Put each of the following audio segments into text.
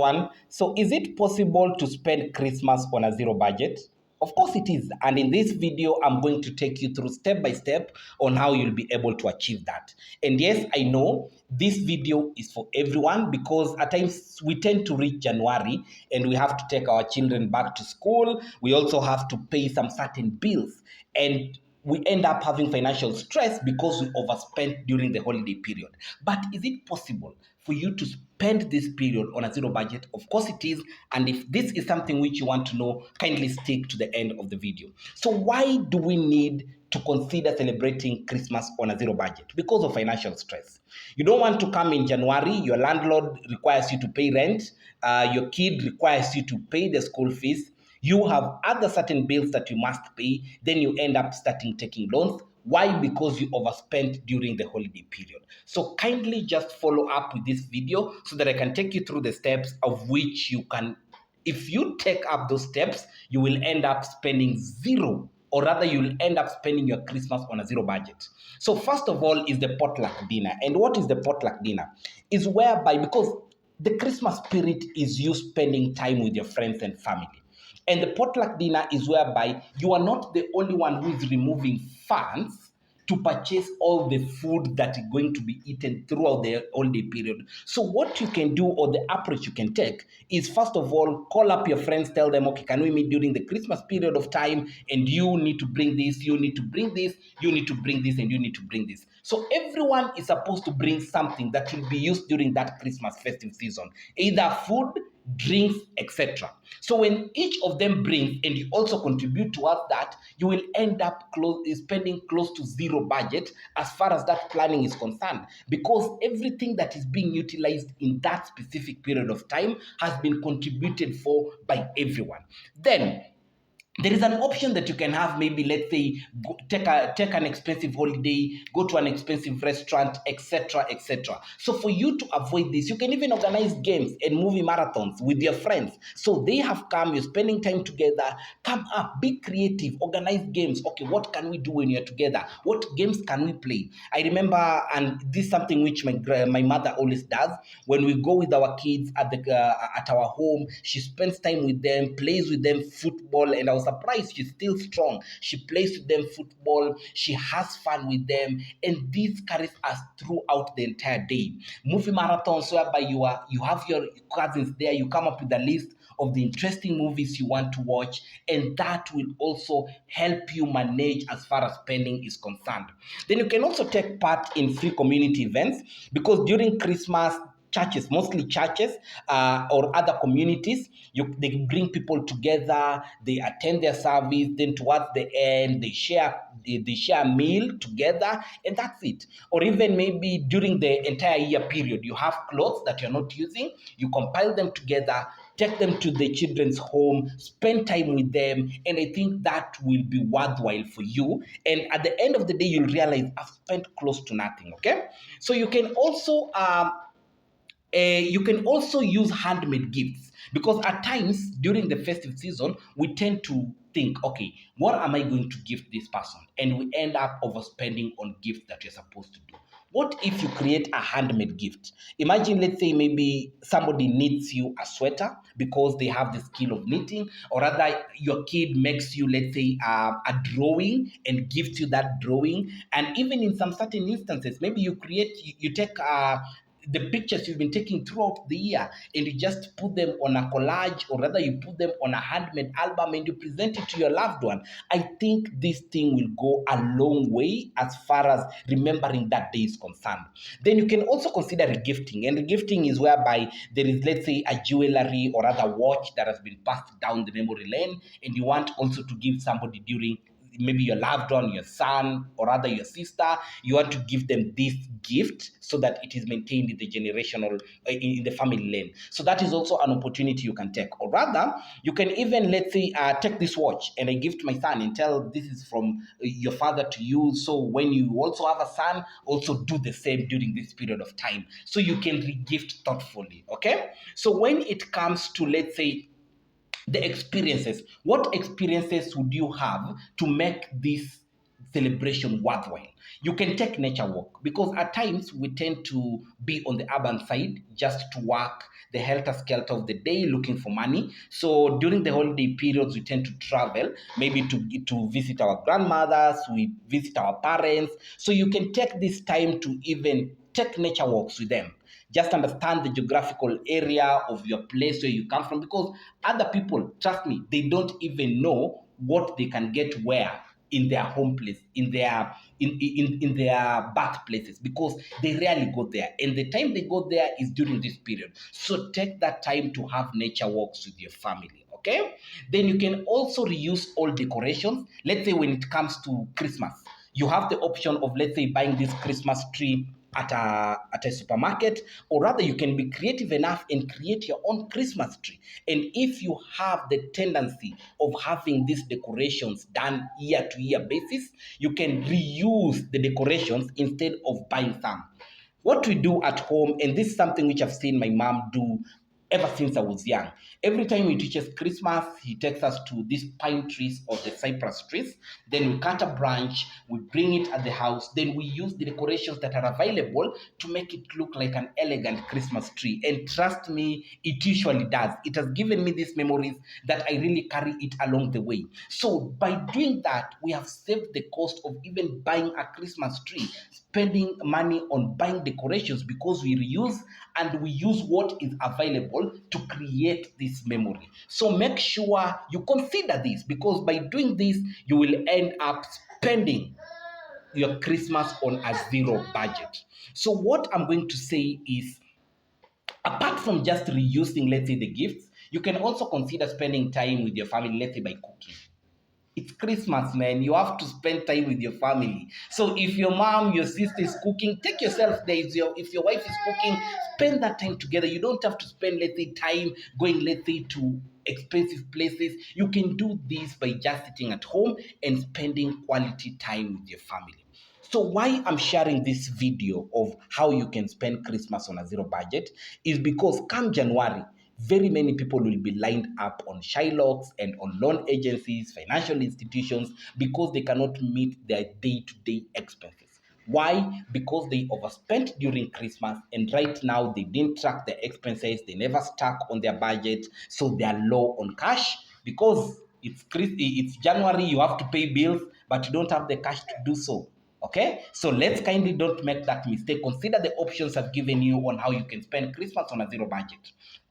everyone. So is it possible to spend Christmas on a zero budget? Of course it is. And in this video, I'm going to take you through step by step on how you'll be able to achieve that. And yes, I know this video is for everyone because at times we tend to reach January and we have to take our children back to school. We also have to pay some certain bills. And we end up having financial stress because we overspent during the holiday period. But is it possible for you to spend this period on a zero budget? Of course it is. And if this is something which you want to know, kindly stick to the end of the video. So why do we need to consider celebrating Christmas on a zero budget? Because of financial stress. You don't want to come in January, your landlord requires you to pay rent, your kid requires you to pay the school fees, you have other certain bills that you must pay, then you end up starting taking loans. Why? Because you overspent during the holiday period. So kindly just follow up with this video so that I can take you through the steps of which you can, if you take up those steps, you will end up spending zero, or rather you'll end up spending your Christmas on a zero budget. So first of all is the potluck dinner. And what is the potluck dinner? Is whereby, because the Christmas spirit is you spending time with your friends and family. And the potluck dinner is whereby you are not the only one who is removing funds to purchase all the food that is going to be eaten throughout the holiday period. So what you can do, or the approach you can take, is first of all, call up your friends, tell them, okay, can we meet during the Christmas period of time? And you need to bring this, you need to bring this, you need to bring this, and you need to bring this. So everyone is supposed to bring something that will be used during that Christmas festive season, either food, drinks, etc. So when each of them brings and you also contribute towards that, you will end up spending close to zero budget as far as that planning is concerned, because everything that is being utilized in that specific period of time has been contributed for by everyone. Then there is an option that you can have. Maybe let's say take an expensive holiday, go to an expensive restaurant, etc., etc. So for you to avoid this, you can even organize games and movie marathons with your friends. So they have come, you're spending time together. Come up, be creative, organize games. Okay, what can we do when you're together? What games can we play? I remember, and this is something which my mother always does. When we go with our kids at our home, she spends time with them, plays with them football, and I was surprised she's still strong. She plays with them football, she has fun with them, and this carries us throughout the entire day. Movie marathons whereby you have your cousins there, you come up with a list of the interesting movies you want to watch, and that will also help you manage as far as spending is concerned. Then you can also take part in free community events, because during Christmas, churches, mostly churches or other communities, they bring people together, they attend their service, then towards the end, they share a meal together, and that's it. Or even maybe during the entire year period, you have clothes that you're not using, you compile them together, take them to the children's home, spend time with them, and I think that will be worthwhile for you. And at the end of the day, you'll realize I've spent close to nothing, okay? So you can also use handmade gifts, because at times during the festive season we tend to think, okay, what am I going to gift this person? And we end up overspending on gifts that you're supposed to do. What if you create a handmade gift? Imagine, let's say maybe somebody knits you a sweater because they have the skill of knitting, or rather your kid makes you, let's say, a drawing and gives you that drawing. And even in some certain instances, maybe you take the pictures you've been taking throughout the year, and you just put them on a collage, or rather you put them on a handmade album, and you present it to your loved one. I think this thing will go a long way as far as remembering that day is concerned. Then you can also consider regifting, and regifting is whereby there is, let's say, a jewelry or other watch that has been passed down the memory lane, and you want also to give somebody during, maybe your loved one, your son, or rather your sister, you want to give them this gift so that it is maintained in the generational, in the family lane. So that is also an opportunity you can take. Or rather, you can even, let's say, take this watch and I give to my son and tell this is from your father to you. So when you also have a son, also do the same during this period of time. So you can re-gift thoughtfully, okay? So when it comes to, let's say, the experiences, what experiences would you have to make this celebration worthwhile. You can take nature walk, because at times we tend to be on the urban side just to work the helter-skelter of the day looking for money. So during the holiday periods, we tend to travel, maybe to visit our grandmothers, we visit our parents. So you can take this time to even take nature walks with them. Just understand the geographical area of your place where you come from, because other people, trust me, they don't even know what they can get where in their home place, in their birthplaces, because they rarely go there. And the time they go there is during this period. So take that time to have nature walks with your family. Okay? Then you can also reuse all decorations. Let's say when it comes to Christmas, you have the option of, let's say, buying this Christmas tree at a supermarket, or rather you can be creative enough and create your own Christmas tree. And if you have the tendency of having these decorations done year to year basis, you can reuse the decorations instead of buying some. What we do at home, and this is something which I've seen my mom do ever since I was young. Every time he teaches Christmas, he takes us to these pine trees or the cypress trees. Then we cut a branch, we bring it at the house. Then we use the decorations that are available to make it look like an elegant Christmas tree. And trust me, it usually does. It has given me these memories that I really carry it along the way. So by doing that, we have saved the cost of even buying a Christmas tree, spending money on buying decorations, because we reuse and we use what is available to create this memory. So make sure you consider this, because by doing this, you will end up spending your Christmas on a zero budget. So what I'm going to say is, apart from just reusing, let's say, the gifts, you can also consider spending time with your family, let's say by cooking. It's Christmas, man. You have to spend time with your family. So if your mom, your sister is cooking, take yourself there. If your wife is cooking, spend that time together. You don't have to spend, let's say, time going, let's say, to expensive places. You can do this by just sitting at home and spending quality time with your family. So why I'm sharing this video of how you can spend Christmas on a zero budget is because come January, very many people will be lined up on Shylocks and on loan agencies, financial institutions, because they cannot meet their day-to-day expenses. Why? Because they overspent during Christmas, and right now they didn't track their expenses, they never stuck on their budget, so they are low on cash. Because it's January, you have to pay bills, but you don't have the cash to do so. Okay, so let's kindly don't make that mistake. Consider the options I've given you on how you can spend Christmas on a zero budget.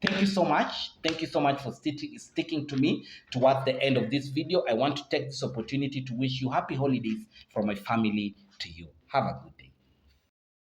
Thank you so much. Thank you so much for sticking to me towards the end of this video. I want to take this opportunity to wish you happy holidays from my family to you. Have a good day.